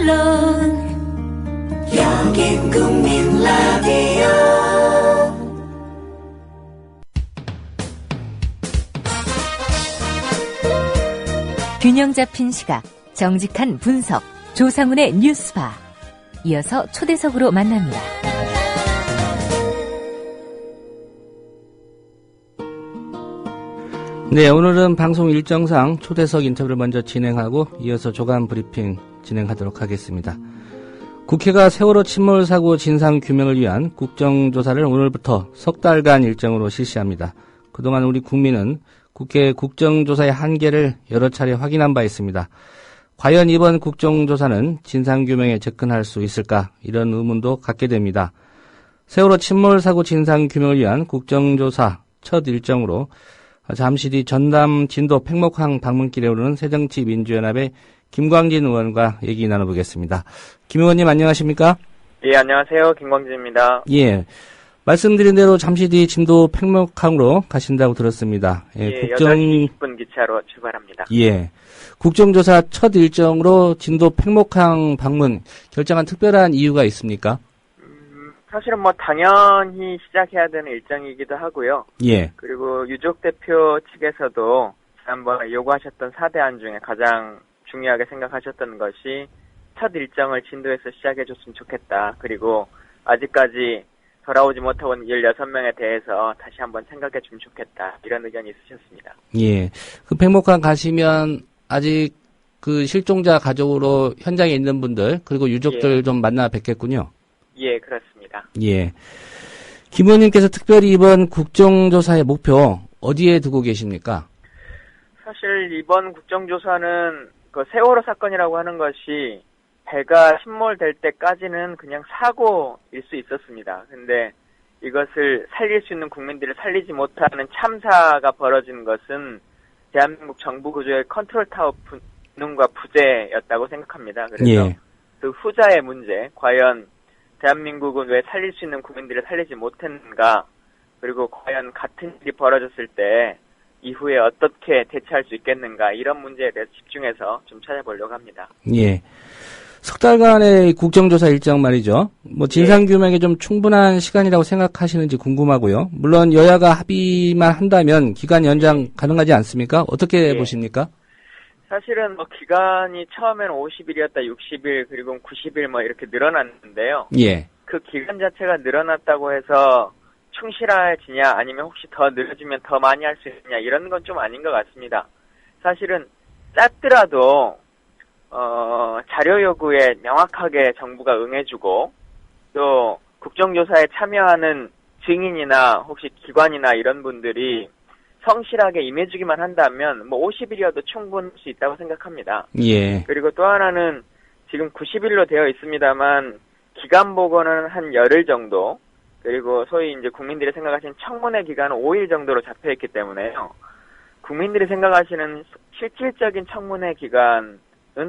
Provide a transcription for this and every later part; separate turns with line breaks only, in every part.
물론 여긴 국민 라디오. 균형 잡힌 시각, 정직한 분석, 조상훈의 뉴스바. 이어서 초대석으로 만납니다.
네, 오늘은 방송 일정상 초대석 인터뷰를 먼저 진행하고 이어서 조간 브리핑 진행하도록 하겠습니다. 국회가 세월호 침몰 사고 진상 규명을 위한 국정조사를 오늘부터 석 달간 일정으로 실시합니다. 그동안 우리 국민은 국회 국정조사의 한계를 여러 차례 확인한 바 있습니다. 과연 이번 국정조사는 진상규명에 접근할 수 있을까? 이런 의문도 갖게 됩니다. 세월호 침몰 사고 진상규명을 위한 국정조사 첫 일정으로 잠시 뒤 전남 진도 팽목항 방문길에 오르는 새정치민주연합의 김광진 의원과 얘기 나눠보겠습니다. 김 의원님 안녕하십니까?
예, 안녕하세요. 김광진입니다.
예. 말씀드린 대로 잠시 뒤 진도 팽목항으로 가신다고 들었습니다.
예, 8시 20분 기차로 출발합니다.
예. 국정조사 첫 일정으로 진도 팽목항 방문 결정한 특별한 이유가 있습니까?
사실은 당연히 시작해야 되는 일정이기도 하고요.
예.
그리고 유족 대표 측에서도 지난번에 요구하셨던 사대안 중에 가장 중요하게 생각하셨던 것이 첫 일정을 진도에서 시작해줬으면 좋겠다. 그리고 아직까지 돌아오지 못하고 온 16명에 대해서 다시 한번 생각해주면 좋겠다. 이런 의견이 있으셨습니다.
예. 그 팽목항 가시면 아직 그 실종자 가족으로 현장에 있는 분들 그리고 유족들
예.
좀 만나 뵙겠군요.
예, 그렇습니다.
예. 김 의원님께서 특별히 이번 국정조사의 목표 어디에 두고 계십니까?
사실 이번 국정조사는 그 세월호 사건이라고 하는 것이 배가 침몰될 때까지는 그냥 사고일 수 있었습니다. 근데 이것을 살릴 수 있는 국민들을 살리지 못하는 참사가 벌어진 것은 대한민국 정부 구조의 컨트롤 타워 기능과 부재였다고 생각합니다. 그래서
예.
그 후자의 문제, 과연 대한민국은 왜 살릴 수 있는 국민들을 살리지 못했는가, 그리고 과연 같은 일이 벌어졌을 때 이후에 어떻게 대처할 수 있겠는가, 이런 문제에 대해서 집중해서 좀 찾아보려고 합니다.
예. 석 달간의 국정조사 일정 말이죠. 진상규명에 좀 충분한 시간이라고 생각하시는지 궁금하고요. 물론 여야가 합의만 한다면 기간 연장 가능하지 않습니까? 어떻게 보십니까?
사실은 기간이 처음에는 50일이었다 60일 그리고 90일 이렇게 늘어났는데요.
예.
그 기간 자체가 늘어났다고 해서 충실해지냐 아니면 혹시 더 늘어지면 더 많이 할 수 있느냐 이런 건 좀 아닌 것 같습니다. 사실은 짧더라도 자료 요구에 명확하게 정부가 응해주고 또 국정조사에 참여하는 증인이나 혹시 기관이나 이런 분들이 성실하게 임해주기만 한다면 50일이어도 충분할 수 있다고 생각합니다.
예.
그리고 또 하나는 지금 90일로 되어 있습니다만 기간 보고는 한 열흘 정도, 그리고 소위 이제 국민들이 생각하시는 청문회 기간은 5일 정도로 잡혀 있기 때문에요. 국민들이 생각하시는 실질적인 청문회 기간은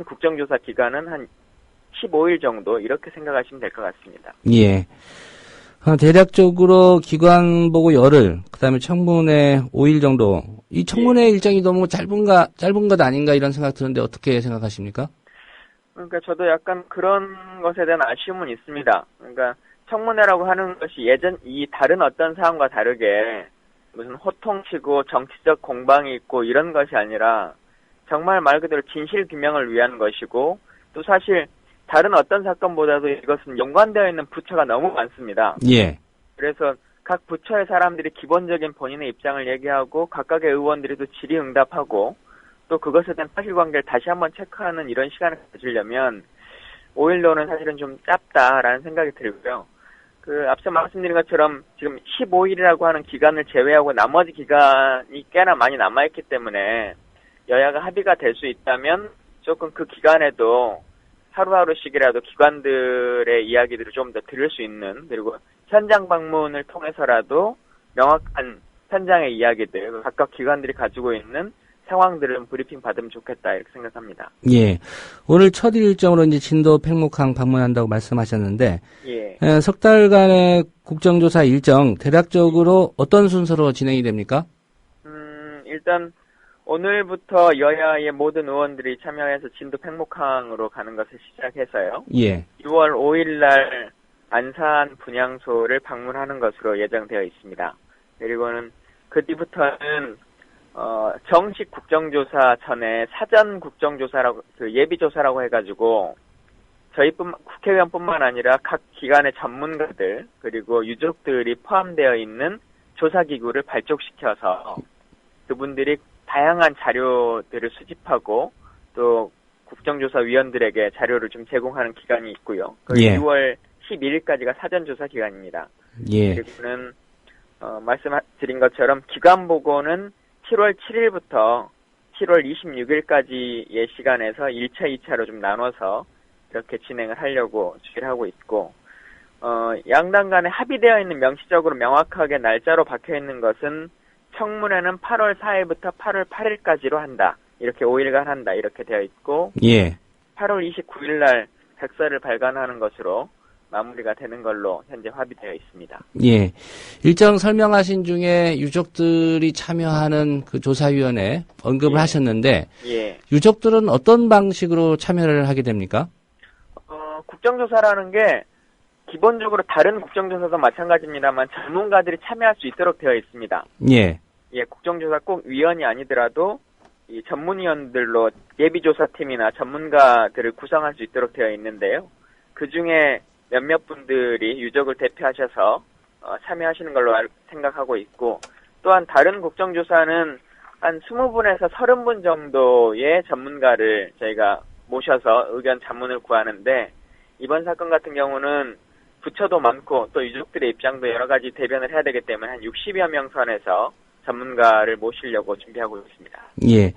국정조사 기간은 한 15일 정도 이렇게 생각하시면 될 것 같습니다.
예. 대략적으로 기관 보고 열흘, 그 다음에 청문회 5일 정도. 이 청문회 일정이 너무 짧은 것 아닌가 이런 생각 드는데 어떻게 생각하십니까?
그러니까 저도 약간 그런 것에 대한 아쉬움은 있습니다. 그러니까 청문회라고 하는 것이 이 다른 어떤 사안과 다르게 무슨 호통치고 정치적 공방이 있고 이런 것이 아니라 정말 말 그대로 진실 규명을 위한 것이고, 또 사실 다른 어떤 사건보다도 이것은 연관되어 있는 부처가 너무 많습니다.
예.
그래서 각 부처의 사람들이 기본적인 본인의 입장을 얘기하고 각각의 의원들이 또 질의응답하고 또 그것에 대한 사실관계를 다시 한번 체크하는 이런 시간을 가지려면 5일로는 사실은 좀 짧다라는 생각이 들고요. 앞서 말씀드린 것처럼 지금 15일이라고 하는 기간을 제외하고 나머지 기간이 꽤나 많이 남아있기 때문에 여야가 합의가 될 수 있다면 조금 그 기간에도 하루하루씩이라도 기관들의 이야기들을 좀 더 들을 수 있는, 그리고 현장 방문을 통해서라도 명확한 현장의 이야기들, 각각 기관들이 가지고 있는 상황들은 브리핑 받으면 좋겠다 이렇게 생각합니다.
예. 오늘 첫 일정으로 이제 진도 팽목항 방문한다고 말씀하셨는데,
예.
석 달간의 국정조사 일정 대략적으로 어떤 순서로 진행이 됩니까?
일단 오늘부터 여야의 모든 의원들이 참여해서 진도 팽목항으로 가는 것을 시작해서요.
예.
6월 5일 날 안산 분향소를 방문하는 것으로 예정되어 있습니다. 그리고는 그 뒤부터는 정식 국정조사 전에 사전 국정조사라고 예비조사라고 해가지고 국회의원뿐만 아니라 각 기관의 전문가들 그리고 유족들이 포함되어 있는 조사기구를 발족시켜서 그분들이 다양한 자료들을 수집하고 또 국정조사위원들에게 자료를 좀 제공하는 기간이 있고요.
예.
6월 11일까지가 사전조사 기간입니다.
예.
그리고는 말씀드린 것처럼 기관보고는 7월 7일부터 7월 26일까지의 시간에서 1차, 2차로 좀 나눠서 이렇게 진행을 하려고 준비를 하고 있고 양당 간에 합의되어 있는 명시적으로 명확하게 날짜로 박혀 있는 것은 청문회는 8월 4일부터 8월 8일까지로 한다. 이렇게 5일간 한다. 이렇게 되어 있고
예.
8월 29일 날 백서를 발간하는 것으로 마무리가 되는 걸로 현재 합의되어 있습니다.
예. 일정 설명하신 중에 유족들이 참여하는 그 조사위원회 언급을
예.
하셨는데
예.
유족들은 어떤 방식으로 참여를 하게 됩니까?
국정조사라는 게 기본적으로 다른 국정조사도 마찬가지입니다만 전문가들이 참여할 수 있도록 되어 있습니다.
예.
예, 국정조사 꼭 위원이 아니더라도 이 전문위원들로 예비조사팀이나 전문가들을 구성할 수 있도록 되어 있는데요. 그 중에 몇몇 분들이 유족을 대표하셔서 참여하시는 걸로 생각하고 있고 또한 다른 국정조사는 한 20분에서 30분 정도의 전문가를 저희가 모셔서 의견 자문을 구하는데 이번 사건 같은 경우는 부처도 많고 또 유족들의 입장도 여러 가지 대변을 해야 되기 때문에 한 60여 명 선에서 전문가를 모시려고 준비하고 있습니다.
예.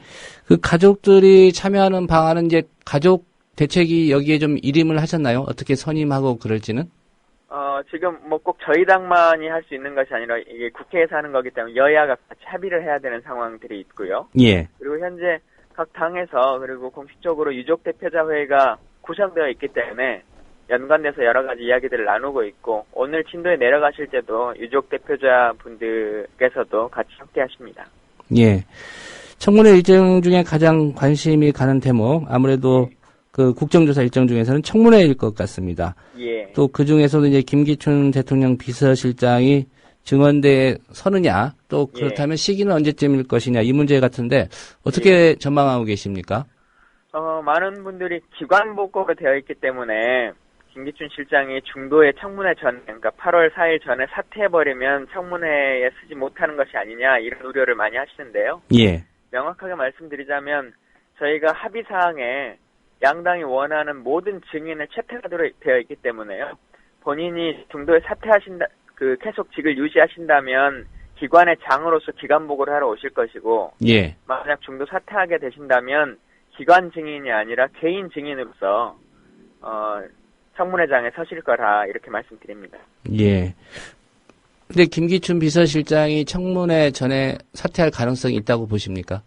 그 가족들이 참여하는 방안은 이제 가족 대책이 여기에 좀 일임을 하셨나요? 어떻게 선임하고 그럴지는?
지금 뭐 꼭 저희 당만이 할 수 있는 것이 아니라 이게 국회에서 하는 거기 때문에 여야가 같이 합의를 해야 되는 상황들이 있고요.
예.
그리고 현재 각 당에서 그리고 공식적으로 유족 대표자 회의가 구성되어 있기 때문에 연관돼서 여러 가지 이야기들을 나누고 있고 오늘 진도에 내려가실 때도 유족 대표자 분들께서도 같이 함께 하십니다.
예. 청문회 일정 중에 가장 관심이 가는 대목 아무래도 그 국정조사 일정 중에서는 청문회일 것 같습니다.
예.
또 그 중에서도 이제 김기춘 대통령 비서실장이 증언대에 서느냐 또 그렇다면 시기는 언제쯤일 것이냐 이 문제 같은데 어떻게 전망하고 계십니까?
많은 분들이 기관 보고가 되어 있기 때문에 김기춘 실장이 중도의 청문회 전, 그러니까 8월 4일 전에 사퇴해버리면 청문회에 쓰지 못하는 것이 아니냐 이런 우려를 많이 하시는데요.
예.
명확하게 말씀드리자면 저희가 합의사항에 양당이 원하는 모든 증인을 채택하도록 되어 있기 때문에요. 본인이 중도에 사퇴하신다, 계속 직을 유지하신다면 기관의 장으로서 기관 보고를 하러 오실 것이고,
예.
만약 중도 사퇴하게 되신다면 기관 증인이 아니라 개인 증인으로서 청문회장에 서실 거라 이렇게 말씀드립니다.
예. 근데 김기춘 비서실장이 청문회 전에 사퇴할 가능성이 있다고 보십니까?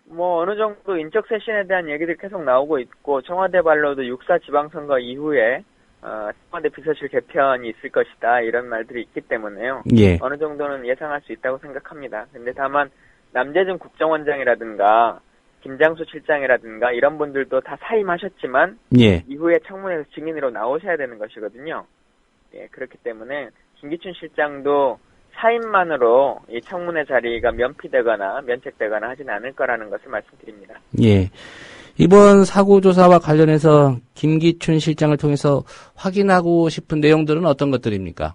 뭐 어느 정도 인적 쇄신에 대한 얘기들이 계속 나오고 있고 청와대 발로도 6.4 지방선거 이후에 청와대 비서실 개편이 있을 것이다 이런 말들이 있기 때문에요.
예.
어느 정도는 예상할 수 있다고 생각합니다. 근데 다만 남재준 국정원장이라든가 김장수 실장이라든가 이런 분들도 다 사임하셨지만
예.
이후에 청문회에서 증인으로 나오셔야 되는 것이거든요. 예, 그렇기 때문에 김기춘 실장도 사임만으로 이 청문회 자리가 면피되거나 면책되거나 하진 않을 거라는 것을 말씀드립니다.
예. 이번 사고 조사와 관련해서 김기춘 실장을 통해서 확인하고 싶은 내용들은 어떤 것들입니까?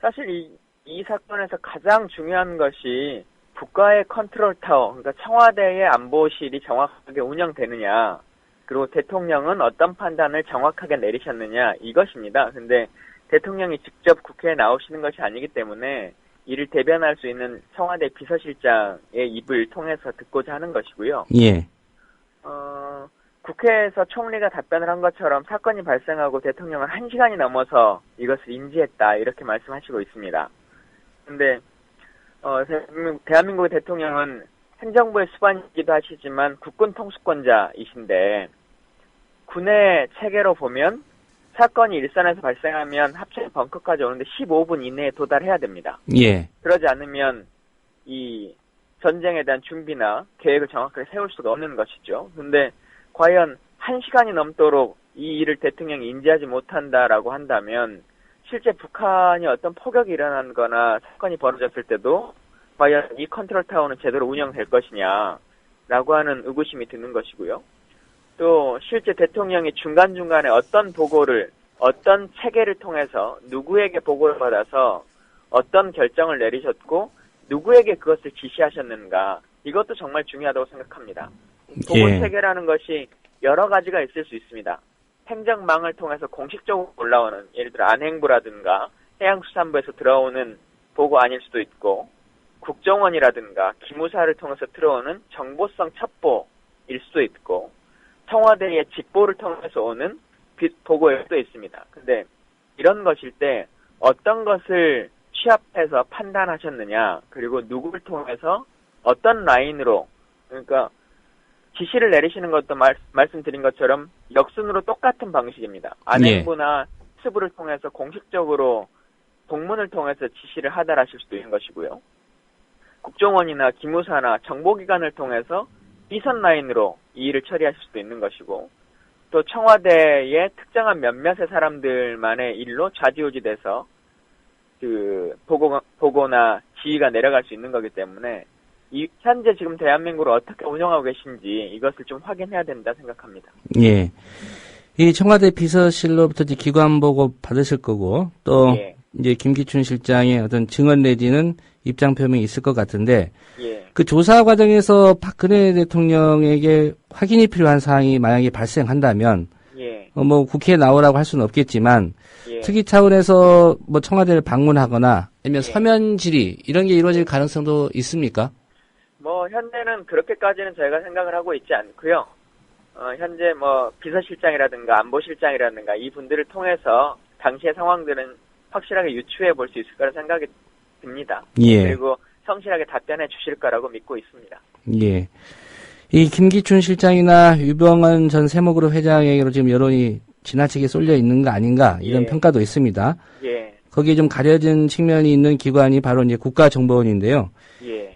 사실 이 사건에서 가장 중요한 것이 국가의 컨트롤 타워, 그러니까 청와대의 안보실이 정확하게 운영되느냐, 그리고 대통령은 어떤 판단을 정확하게 내리셨느냐, 이것입니다. 근데 대통령이 직접 국회에 나오시는 것이 아니기 때문에 이를 대변할 수 있는 청와대 비서실장의 입을 통해서 듣고자 하는 것이고요.
예.
국회에서 총리가 답변을 한 것처럼 사건이 발생하고 대통령은 1시간이 넘어서 이것을 인지했다, 이렇게 말씀하시고 있습니다. 근데 대한민국의 대통령은 행정부의 수반이기도 하시지만 국군 통수권자이신데 군의 체계로 보면 사건이 일선에서 발생하면 합천 벙커까지 오는데 15분 이내에 도달해야 됩니다.
예.
그러지 않으면 이 전쟁에 대한 준비나 계획을 정확하게 세울 수가 없는 것이죠. 근데 과연 1시간이 넘도록 이 일을 대통령이 인지하지 못한다라고 한다면 실제 북한이 어떤 폭격이 일어난 거나 사건이 벌어졌을 때도 과연 이 컨트롤타워는 제대로 운영될 것이냐라고 하는 의구심이 드는 것이고요. 또 실제 대통령이 중간중간에 어떤 보고를, 어떤 체계를 통해서 누구에게 보고를 받아서 어떤 결정을 내리셨고 누구에게 그것을 지시하셨는가, 이것도 정말 중요하다고 생각합니다. 보고 체계라는 것이 여러 가지가 있을 수 있습니다. 행정망을 통해서 공식적으로 올라오는, 예를 들어 안행부라든가 해양수산부에서 들어오는 보고 아닐 수도 있고, 국정원이라든가 기무사를 통해서 들어오는 정보성 첩보일 수도 있고, 청와대의 직보를 통해서 오는 보고일 수도 있습니다. 근데 이런 것일 때 어떤 것을 취합해서 판단하셨느냐, 그리고 누구를 통해서 어떤 라인으로, 그러니까 지시를 내리시는 것도 말씀드린 것처럼 역순으로 똑같은 방식입니다. 안행부나 수부를 통해서 공식적으로 공문을 통해서 지시를 하달하실 수도 있는 것이고요. 국정원이나 기무사나 정보기관을 통해서 삐선 라인으로 이 일을 처리하실 수도 있는 것이고, 또 청와대의 특정한 몇몇의 사람들만의 일로 좌지우지돼서 그 보고나 지휘가 내려갈 수 있는 거기 때문에 현재 지금 대한민국을 어떻게 운영하고 계신지 이것을 좀 확인해야 된다 생각합니다.
예. 이 청와대 비서실로부터 이제 기관 보고 받으실 거고, 또 이제 김기춘 실장의 어떤 증언 내지는 입장 표명이 있을 것 같은데, 그 조사 과정에서 박근혜 대통령에게 확인이 필요한 사항이 만약에 발생한다면, 뭐 국회에 나오라고 할 수는 없겠지만, 특위 차원에서 뭐 청와대를 방문하거나 아니면 서면 질의 이런 게 이루어질 가능성도 있습니까?
뭐 현재는 그렇게까지는 저희가 생각을 하고 있지 않고요. 현재 뭐 비서실장이라든가 안보실장이라든가 이 분들을 통해서 당시의 상황들은 확실하게 유추해 볼 수 있을 거라 생각이 듭니다. 그리고 성실하게 답변해 주실 거라고 믿고 있습니다.
예. 이 김기춘 실장이나 유병헌 전 세무그룹 회장에게로 지금 여론이 지나치게 쏠려 있는 거 아닌가, 이런 평가도 있습니다. 거기에 좀 가려진 측면이 있는 기관이 바로 이제 국가정보원인데요.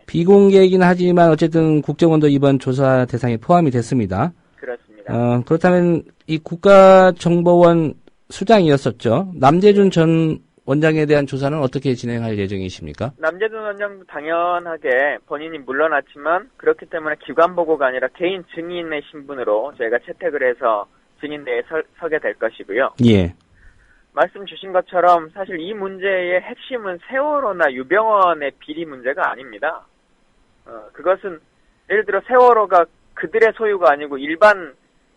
비공개이긴 하지만 어쨌든 국정원도 이번 조사 대상에 포함이 됐습니다.
그렇습니다.
그렇다면 이 국가정보원 수장이었었죠. 남재준 전 원장에 대한 조사는 어떻게 진행할 예정이십니까? 남재준
원장도 당연하게 본인이 물러났지만 그렇기 때문에 기관 보고가 아니라 개인 증인의 신분으로 저희가 채택을 해서 증인대에 서게 될 것이고요. 말씀 주신 것처럼 사실 이 문제의 핵심은 세월호나 유병헌의 비리 문제가 아닙니다. 그것은 예를 들어 세월호가 그들의 소유가 아니고 일반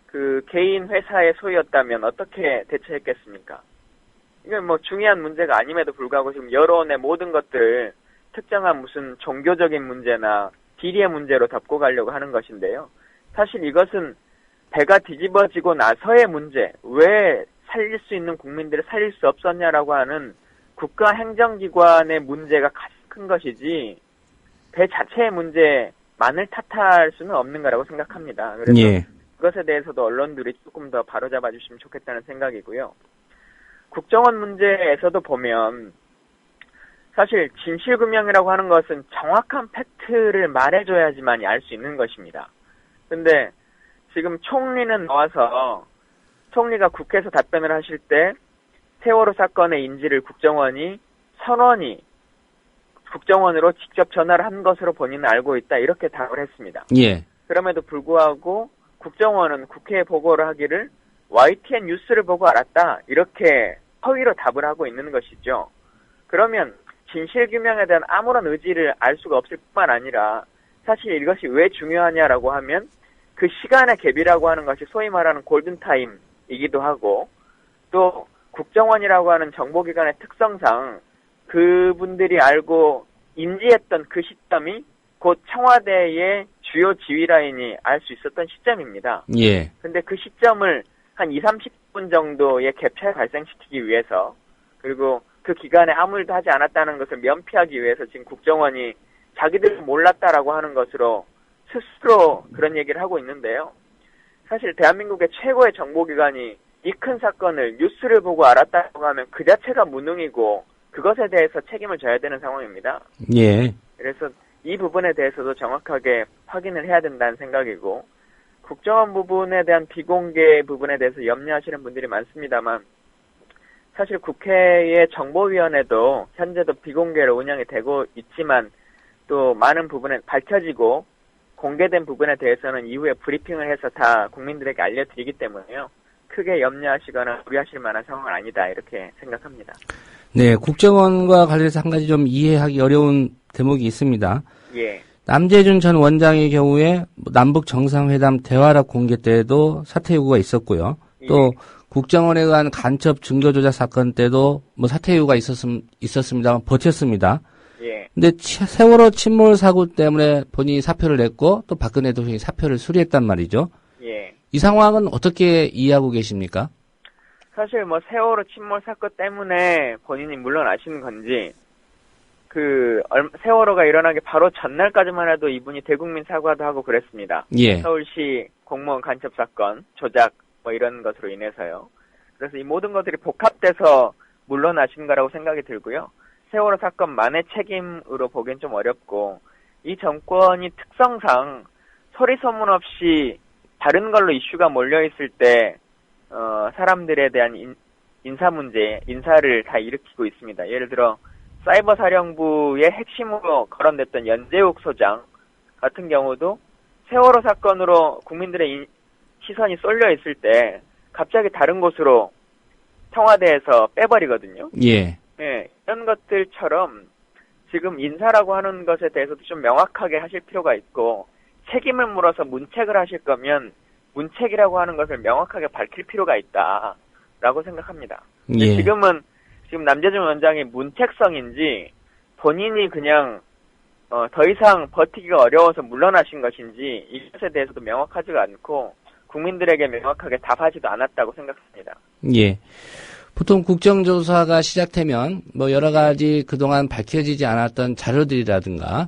그 개인 회사의 소유였다면 어떻게 대처했겠습니까? 이건 뭐 중요한 문제가 아님에도 불구하고 지금 여론의 모든 것들을 특정한 무슨 종교적인 문제나 비리의 문제로 덮고 가려고 하는 것인데요. 사실 이것은 배가 뒤집어지고 나서의 문제, 왜 살릴 수 있는 국민들을 살릴 수 없었냐라고 하는 국가 행정기관의 문제가 가장 큰 것이지 배 자체의 문제만을 탓할 수는 없는 거라고 생각합니다. 그래서 그것에 대해서도 언론들이 조금 더 바로잡아 주시면 좋겠다는 생각이고요. 국정원 문제에서도 보면 사실 진실규명이라고 하는 것은 정확한 팩트를 말해줘야지만이 알 수 있는 것입니다. 근데 지금 총리는 나와서 총리가 국회에서 답변을 하실 때 세월호 사건의 인지를 국정원이 선원이 국정원으로 직접 전화를 한 것으로 본인은 알고 있다, 이렇게 답을 했습니다. 그럼에도 불구하고 국정원은 국회에 보고를 하기를 YTN 뉴스를 보고 알았다, 이렇게 허위로 답을 하고 있는 것이죠. 그러면 진실규명에 대한 아무런 의지를 알 수가 없을 뿐만 아니라 사실 이것이 왜 중요하냐라고 하면 그 시간의 갭이라고 하는 것이 소위 말하는 골든타임이기도 하고, 또 국정원이라고 하는 정보기관의 특성상 그분들이 알고 인지했던 그 시점이 곧 청와대의 주요 지휘라인이 알 수 있었던 시점입니다. 근데 그 시점을 한 20-30분 정도의 갭차에 발생시키기 위해서, 그리고 그 기간에 아무 일도 하지 않았다는 것을 면피하기 위해서 지금 국정원이 자기들은 몰랐다라고 하는 것으로 스스로 그런 얘기를 하고 있는데요. 사실 대한민국의 최고의 정보기관이 이 큰 사건을 뉴스를 보고 알았다고 하면 그 자체가 무능이고 그것에 대해서 책임을 져야 되는 상황입니다. 그래서 이 부분에 대해서도 정확하게 확인을 해야 된다는 생각이고, 국정원 부분에 대한 비공개 부분에 대해서 염려하시는 분들이 많습니다만, 사실 국회의 정보위원회도 현재도 비공개로 운영이 되고 있지만, 또 많은 부분에 밝혀지고 공개된 부분에 대해서는 이후에 브리핑을 해서 다 국민들에게 알려드리기 때문에요. 크게 염려하시거나 우려하실 만한 상황은 아니다, 이렇게 생각합니다.
네, 국정원과 관련해서 한 가지 좀 이해하기 어려운 대목이 있습니다.
예.
남재준 전 원장의 경우에 남북 정상회담 대화락 공개 때도 사퇴 요구가 있었고요. 또 국정원에 의한 간첩 증거 조작 사건 때도 뭐 사퇴 요구가 있었습니다만 버텼습니다.
예.
근데 세월호 침몰 사고 때문에 본인이 사표를 냈고 또 박근혜 대통령이 사표를 수리했단 말이죠.
예.
이 상황은 어떻게 이해하고 계십니까?
사실 뭐 세월호 침몰 사건 때문에 본인이 물러나신 건지, 세월호가 일어나기 바로 전날까지만 해도 이분이 대국민 사과도 하고 그랬습니다.
예.
서울시 공무원 간첩 사건, 조작, 뭐 이런 것으로 인해서요. 그래서 이 모든 것들이 복합돼서 물러나신 거라고 생각이 들고요. 세월호 사건만의 책임으로 보기엔 좀 어렵고, 이 정권이 특성상 소리 소문 없이 다른 걸로 이슈가 몰려있을 때, 사람들에 대한 인사 문제, 인사를 다 일으키고 있습니다. 예를 들어, 사이버 사령부의 핵심으로 거론됐던 연재욱 소장 같은 경우도 세월호 사건으로 국민들의 시선이 쏠려 있을 때 갑자기 다른 곳으로 청와대에서 빼버리거든요.
예.
네, 이런 것들처럼 지금 인사라고 하는 것에 대해서도 좀 명확하게 하실 필요가 있고, 책임을 물어서 문책을 하실 거면 문책이라고 하는 것을 명확하게 밝힐 필요가 있다라고 생각합니다.
예.
지금 남재준 원장이 문책성인지 본인이 그냥 더 이상 버티기가 어려워서 물러나신 것인지 이것에 대해서도 명확하지가 않고 국민들에게 명확하게 답하지도 않았다고 생각합니다.
예. 보통 국정조사가 시작되면 뭐 여러 가지 그동안 밝혀지지 않았던 자료들이라든가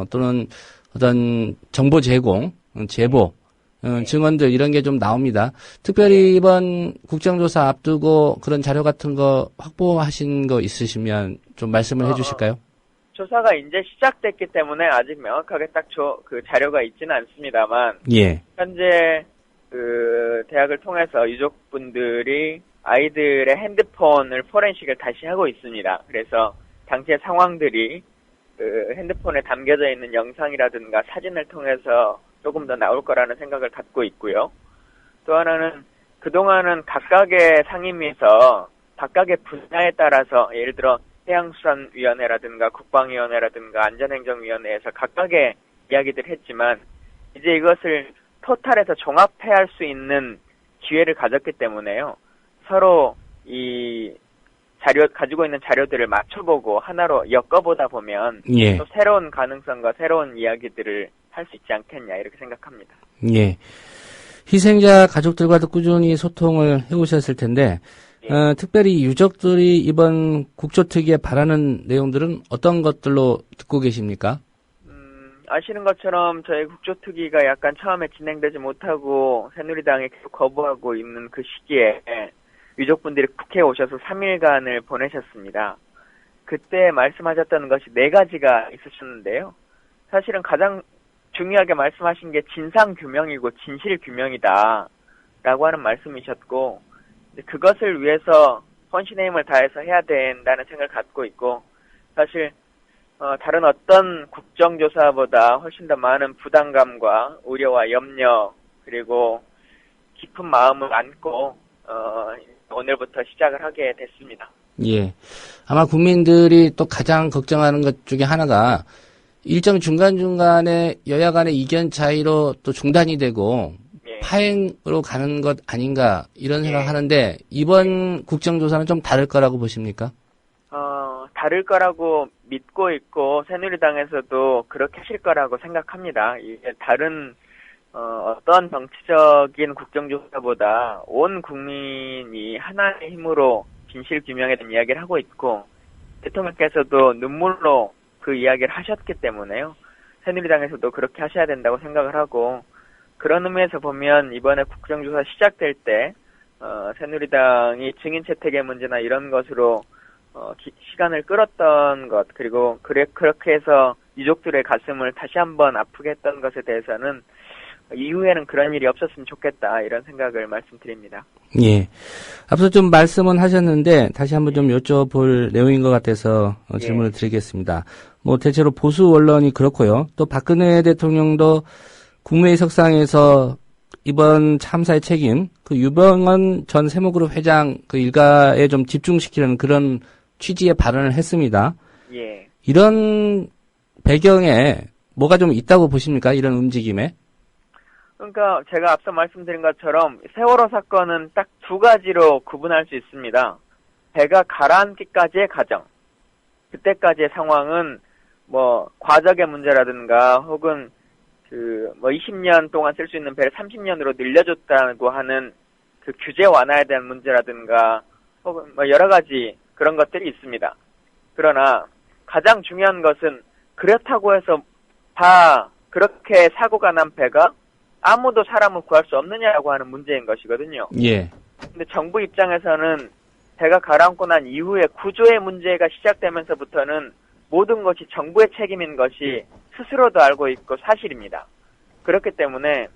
또는 어떤 정보 제공, 제보, 증언들 이런 게 좀 나옵니다. 특별히 이번 국정조사 앞두고 그런 자료 같은 거 확보하신 거 있으시면 좀 말씀을 해주실까요?
조사가 이제 시작됐기 때문에 아직 명확하게 딱 그 자료가 있지는 않습니다만,
예.
현재 대학을 통해서 유족분들이 아이들의 핸드폰을 포렌식을 다시 하고 있습니다. 그래서 당시의 상황들이 핸드폰에 담겨져 있는 영상이라든가 사진을 통해서 조금 더 나올 거라는 생각을 갖고 있고요. 또 하나는 그동안은 각각의 상임위에서 각각의 분야에 따라서 예를 들어 해양수산위원회라든가 국방위원회라든가 안전행정위원회에서 각각의 이야기들 했지만 이제 이것을 토탈해서 종합해야 할 수 있는 기회를 가졌기 때문에요. 서로 이 가지고 있는 자료들을 맞춰보고 하나로 엮어보다 보면
예.
또 새로운 가능성과 새로운 이야기들을 할 수 있지 않겠냐 이렇게 생각합니다.
예. 희생자 가족들과도 꾸준히 소통을 해오셨을 텐데
예.
특별히 유족들이 이번 국조특위에 바라는 내용들은 어떤 것들로 듣고 계십니까?
아시는 것처럼 저희 국조특위가 약간 처음에 진행되지 못하고 새누리당에 계속 거부하고 있는 그 시기에 유족분들이 국회에 오셔서 3일간을 보내셨습니다. 그때 말씀하셨던 것이 4가지가 있으셨는데요. 사실은 가장 중요하게 말씀하신 게 진상규명이고 진실규명이다 라고 하는 말씀이셨고, 그것을 위해서 헌신의 힘을 다해서 해야 된다는 생각을 갖고 있고, 사실 다른 어떤 국정조사보다 훨씬 더 많은 부담감과 우려와 염려 그리고 깊은 마음을 안고 오늘부터 시작을 하게 됐습니다.
예. 아마 국민들이 또 가장 걱정하는 것 중에 하나가 일정 중간중간에 여야 간의 이견 차이로 또 중단이 되고
예.
파행으로 가는 것 아닌가 이런 생각하는데 이번 국정조사는 좀 다를 거라고 보십니까?
다를 거라고 믿고 있고 새누리당에서도 그렇게 하실 거라고 생각합니다. 이게 다른 어떤 정치적인 국정조사보다 온 국민이 하나의 힘으로 진실규명에 대한 이야기를 하고 있고 대통령께서도 눈물로 그 이야기를 하셨기 때문에요. 새누리당에서도 그렇게 하셔야 된다고 생각을 하고 그런 의미에서 보면 이번에 국정조사 시작될 때 새누리당이 증인 채택의 문제나 이런 것으로 시간을 끌었던 것 그리고 그렇게 해서 유족들의 가슴을 다시 한번 아프게 했던 것에 대해서는 이후에는 그런 일이 없었으면 좋겠다 이런 생각을 말씀드립니다.
예. 앞서 좀 말씀은 하셨는데 다시 한번 좀 여쭤볼 내용인 것 같아서 질문을 드리겠습니다. 뭐 대체로 보수 언론이 그렇고요. 또 박근혜 대통령도 국무회의 석상에서 이번 참사의 책임, 그 유병언 전 세무그룹 회장 그 일가에 좀 집중시키는 그런 취지의 발언을 했습니다.
예.
이런 배경에 뭐가 좀 있다고 보십니까? 이런 움직임에?
그러니까 제가 앞서 말씀드린 것처럼 세월호 사건은 딱 두 가지로 구분할 수 있습니다. 배가 가라앉기까지의 과정. 그때까지의 상황은 뭐 과적의 문제라든가 혹은 그 뭐 20년 동안 쓸 수 있는 배를 30년으로 늘려줬다고 하는 그 규제 완화에 대한 문제라든가 혹은 뭐 여러 가지 그런 것들이 있습니다. 그러나 가장 중요한 것은 그렇다고 해서 다 그렇게 사고가 난 배가 아무도 사람을 구할 수 없느냐라고 하는 문제인 것이거든요.
예.
근데 정부 입장에서는 배가 가라앉고 난 이후에 구조의 문제가 시작되면서부터는 모든 것이 정부의 책임인 것이 스스로도 알고 있고 사실입니다. 그렇기 때문에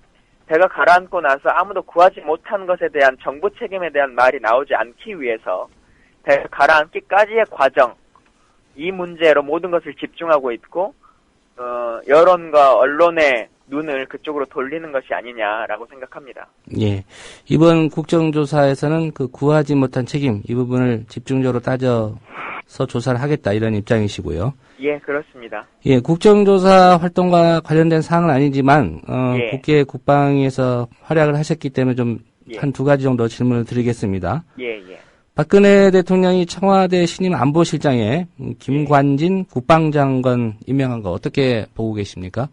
배가 가라앉고 나서 아무도 구하지 못한 것에 대한 정부 책임에 대한 말이 나오지 않기 위해서 배가 가라앉기까지의 과정, 이 문제로 모든 것을 집중하고 있고 여론과 언론의 눈을 그쪽으로 돌리는 것이 아니냐라고 생각합니다.
예. 이번 국정조사에서는 그 구하지 못한 책임, 이 부분을 집중적으로 따져서 조사를 하겠다, 이런 입장이시고요.
예, 그렇습니다.
예, 국정조사 활동과 관련된 사항은 아니지만,
예.
국회 국방에서 활약을 하셨기 때문에 좀
예.
한 두 가지 정도 질문을 드리겠습니다.
예, 예.
박근혜 대통령이 청와대 신임 안보실장에 김관진 국방장관 임명한 거 어떻게 보고 계십니까?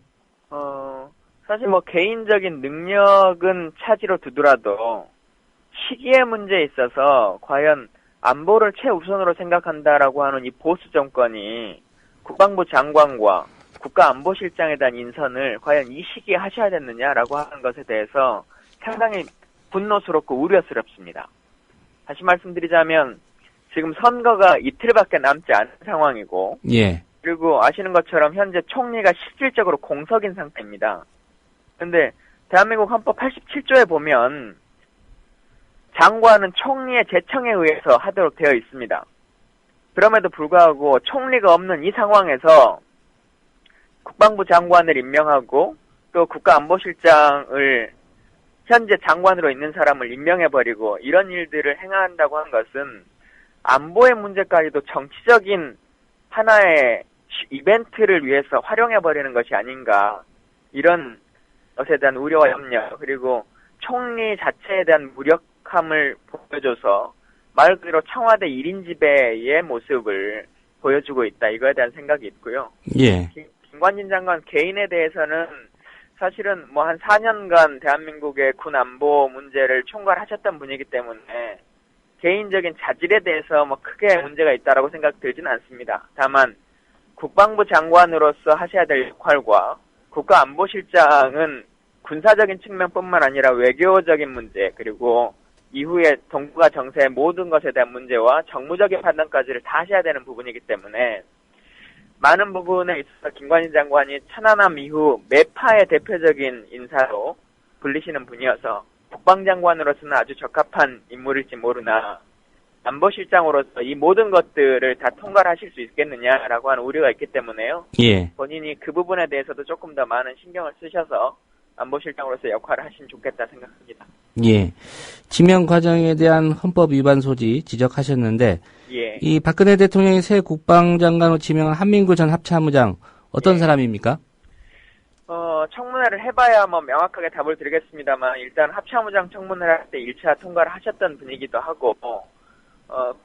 사실 뭐 개인적인 능력은 차지로 두더라도 시기의 문제에 있어서 과연 안보를 최우선으로 생각한다라고 하는 이 보수 정권이 국방부 장관과 국가안보실장에 대한 인선을 과연 이 시기에 하셔야 됐느냐라고 하는 것에 대해서 상당히 분노스럽고 우려스럽습니다. 다시 말씀드리자면 지금 선거가 이틀밖에 남지 않은 상황이고,
예.
그리고 아시는 것처럼 현재 총리가 실질적으로 공석인 상태입니다. 근데 대한민국 헌법 87조에 보면 장관은 총리의 제청에 의해서 하도록 되어 있습니다. 그럼에도 불구하고 총리가 없는 이 상황에서 국방부 장관을 임명하고 또 국가안보실장을 현재 장관으로 있는 사람을 임명해버리고 이런 일들을 행한다고 한 것은 안보의 문제까지도 정치적인 하나의 이벤트를 위해서 활용해버리는 것이 아닌가, 이런 것에 대한 우려와 염려, 그리고 총리 자체에 대한 무력함을 보여줘서 말 그대로 청와대 1인 지배의 모습을 보여주고 있다, 이거에 대한 생각이 있고요.
예.
김관진 장관 개인에 대해서는 사실은 뭐 한 4년간 대한민국의 군 안보 문제를 총괄하셨던 분이기 때문에 개인적인 자질에 대해서 뭐 크게 문제가 있다라고 생각 들지는 않습니다. 다만 국방부 장관으로서 하셔야 될 역할과 국가안보실장은 군사적인 측면뿐만 아니라 외교적인 문제, 그리고 이후에 동북아 정세의 모든 것에 대한 문제와 정무적인 판단까지를 다 하셔야 되는 부분이기 때문에 많은 부분에 있어서 김관진 장관이 천안함 이후 매파의 대표적인 인사로 불리시는 분이어서 국방장관으로서는 아주 적합한 인물일지 모르나 안보실장으로서 이 모든 것들을 다 통과하실 수 있겠느냐라고 하는 우려가 있기 때문에요.
예.
본인이 그 부분에 대해서도 조금 더 많은 신경을 쓰셔서 안보실장으로서 역할을 하시면 좋겠다 생각합니다.
예. 지명 과정에 대한 헌법 위반 소지 지적하셨는데,
예.
이 박근혜 대통령이 새 국방장관으로 지명한 한민구 전 합참의장 어떤 사람입니까?
청문회를 해봐야 뭐 명확하게 답을 드리겠습니다만 일단 합참의장 청문회를 할 때 1차 통과를 하셨던 분이기도 하고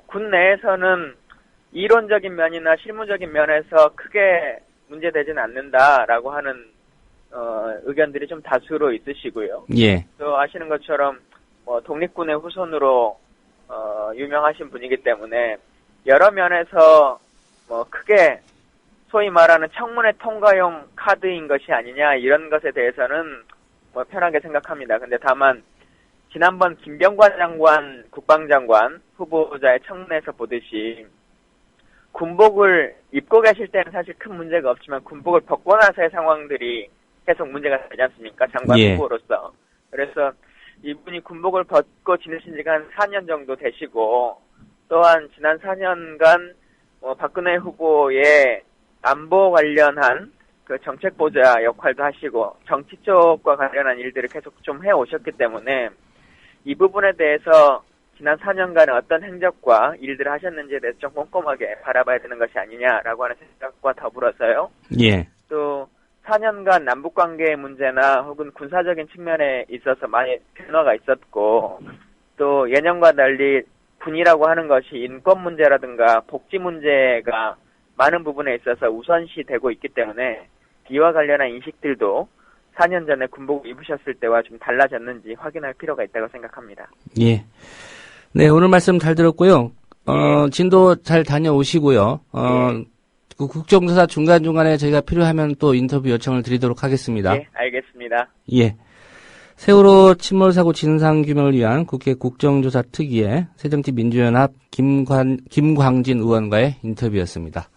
군 내에서는 이론적인 면이나 실무적인 면에서 크게 문제되지는 않는다라고 하는 의견들이 좀 다수로 있으시고요.
예.
또 아시는 것처럼 뭐 독립군의 후손으로 유명하신 분이기 때문에 여러 면에서 뭐 크게 소위 말하는 청문회 통과용 카드인 것이 아니냐, 이런 것에 대해서는 뭐 편하게 생각합니다. 근데 다만 지난번 김병관 장관 국방장관 후보자의 청문회에서 보듯이 군복을 입고 계실 때는 사실 큰 문제가 없지만 군복을 벗고 나서의 상황들이 계속 문제가 되지 않습니까? 장관
예.
후보로서. 그래서 이분이 군복을 벗고 지내신 지가 한 4년 정도 되시고 또한 지난 4년간 박근혜 후보의 안보 관련한 그 정책 보좌 역할도 하시고 정치 쪽과 관련한 일들을 계속 좀 해오셨기 때문에 이 부분에 대해서 지난 4년간의 어떤 행적과 일들을 하셨는지에 대해서 좀 꼼꼼하게 바라봐야 되는 것이 아니냐라고 하는 생각과 더불어서요.
예.
또 4년간 남북관계의 문제나 혹은 군사적인 측면에 있어서 많이 변화가 있었고 또 예년과 달리 군이라고 하는 것이 인권 문제라든가 복지 문제가 많은 부분에 있어서 우선시되고 있기 때문에 이와 관련한 인식들도 4년 전에 군복을 입으셨을 때와 좀 달라졌는지 확인할 필요가 있다고 생각합니다.
예. 네, 오늘 말씀 잘 들었고요. 진도 잘 다녀오시고요. 그 국정조사 중간중간에 저희가 필요하면 또 인터뷰 요청을 드리도록 하겠습니다.
예, 알겠습니다.
예. 세월호 침몰사고 진상규명을 위한 국회 국정조사 특위의 새정치민주연합 김광진 의원과의 인터뷰였습니다.